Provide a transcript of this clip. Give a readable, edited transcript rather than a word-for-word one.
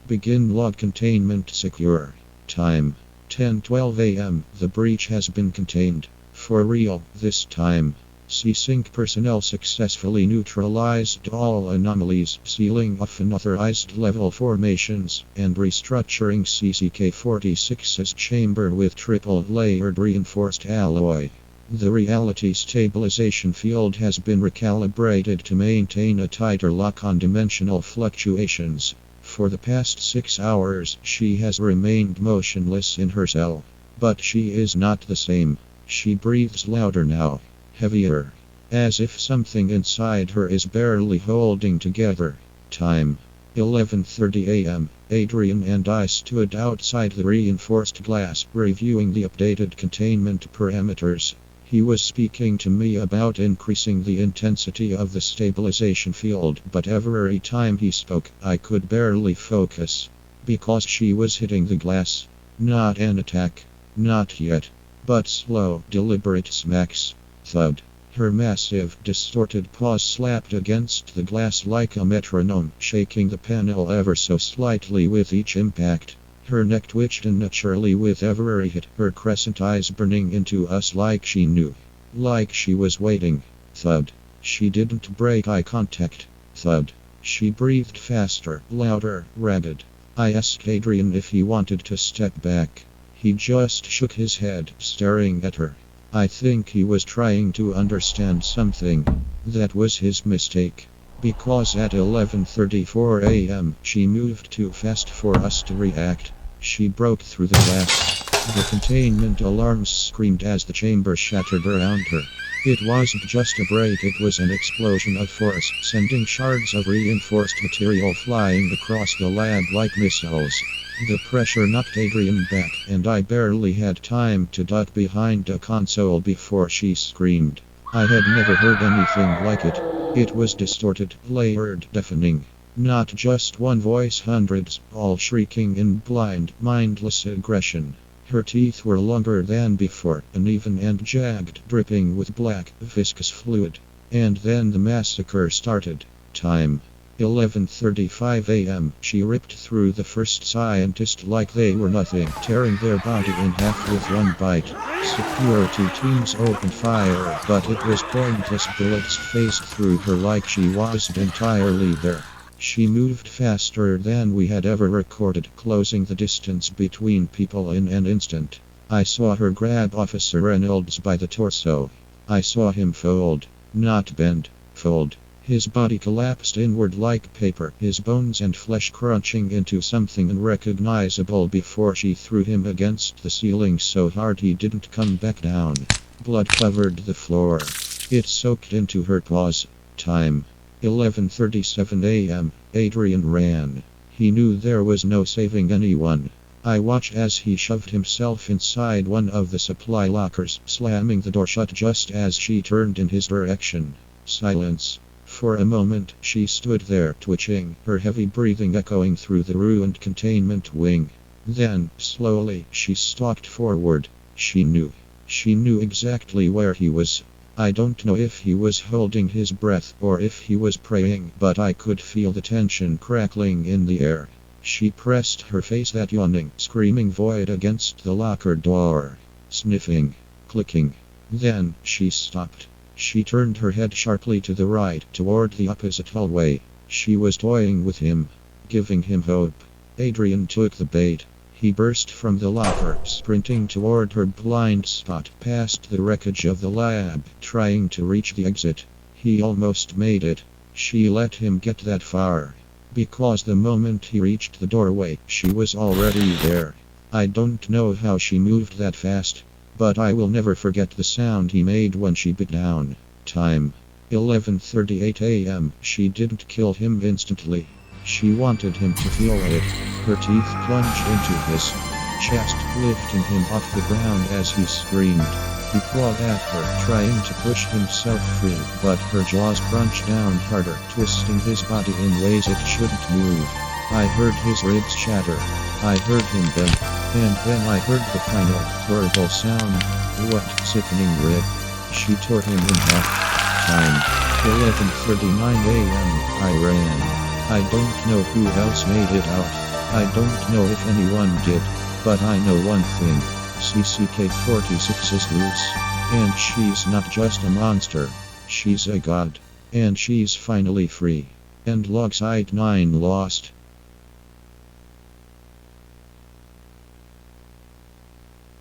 Begin log containment secure. Time 10:12 a.m. The breach has been contained. For real, this time. CSync personnel successfully neutralized all anomalies, sealing off unauthorized level formations, and restructuring CCK-46's chamber with triple-layered reinforced alloy. The reality stabilization field has been recalibrated to maintain a tighter lock on dimensional fluctuations. For the past 6 hours, she has remained motionless in her cell. But she is not the same. She breathes louder now, heavier, as if something inside her is barely holding together. Time 11:30 a.m. Adrian and I stood outside the reinforced glass, reviewing the updated containment parameters. He was speaking to me about increasing the intensity of the stabilization field, but every time he spoke, I could barely focus. Because she was hitting the glass. Not an attack. Not yet. But slow, deliberate smacks. Thud. Her massive, distorted paws slapped against the glass like a metronome, shaking the panel ever so slightly with each impact. Her neck twitched unnaturally with every hit, her crescent eyes burning into us like she knew. Like she was waiting. Thud. She didn't break eye contact. Thud. She breathed faster, louder, rapid. I asked Adrian if he wanted to step back. He just shook his head, staring at her. I think he was trying to understand something. That was his mistake. Because at 11:34 a.m., she moved too fast for us to react. She broke through the glass. The containment alarms screamed as the chamber shattered around her. It wasn't just a break, it was an explosion of force, sending shards of reinforced material flying across the lab like missiles. The pressure knocked Adrian back, and I barely had time to duck behind a console before she screamed. I had never heard anything like it. It was distorted, layered, deafening. Not just one voice, hundreds, all shrieking in blind, mindless aggression. Her teeth were longer than before, uneven and jagged, dripping with black, viscous fluid. And then the massacre started. Time 11:35 a.m. She ripped through the first scientist like they were nothing, tearing their body in half with one bite. Security teams opened fire, but it was pointless. Bullets phased through her like she wasn't entirely there. She moved faster than we had ever recorded, closing the distance between people in an instant. I saw her grab Officer Reynolds by the torso. I saw him fold. Not bend. Fold. His body collapsed inward like paper, his bones and flesh crunching into something unrecognizable before she threw him against the ceiling so hard he didn't come back down. Blood covered the floor. It soaked into her paws. Time 11:37 a.m. Adrian ran. He knew there was no saving anyone. I watched as he shoved himself inside one of the supply lockers, slamming the door shut just as she turned in his direction. Silence. For a moment, she stood there, twitching, her heavy breathing echoing through the ruined containment wing. Then, slowly, she stalked forward. She knew. She knew exactly where he was. I don't know if he was holding his breath or if he was praying, but I could feel the tension crackling in the air. She pressed her face that yawning, screaming void against the locker door. Sniffing. Clicking. Then, she stopped. She turned her head sharply to the right, toward the opposite hallway. She was toying with him, giving him hope. Adrian took the bait. He burst from the locker, sprinting toward her blind spot, past the wreckage of the lab, trying to reach the exit. He almost made it. She let him get that far. Because the moment he reached the doorway, she was already there. I don't know how she moved that fast, but I will never forget the sound he made when she bit down. Time 11:38 a.m. She didn't kill him instantly. She wanted him to feel it. Her teeth plunged into his chest, lifting him off the ground as he screamed. He clawed at her, trying to push himself free, but her jaws crunched down harder, twisting his body in ways it shouldn't move. I heard his ribs shatter. I heard him bend. And then I heard the final, horrible sound. What sickening rip. She tore him in half. Time 11:39 a.m. I ran. I don't know who else made it out. I don't know if anyone did, but I know one thing. CCK-46 is loose. And she's not just a monster. She's a god. And she's finally free. And Logside 9 lost.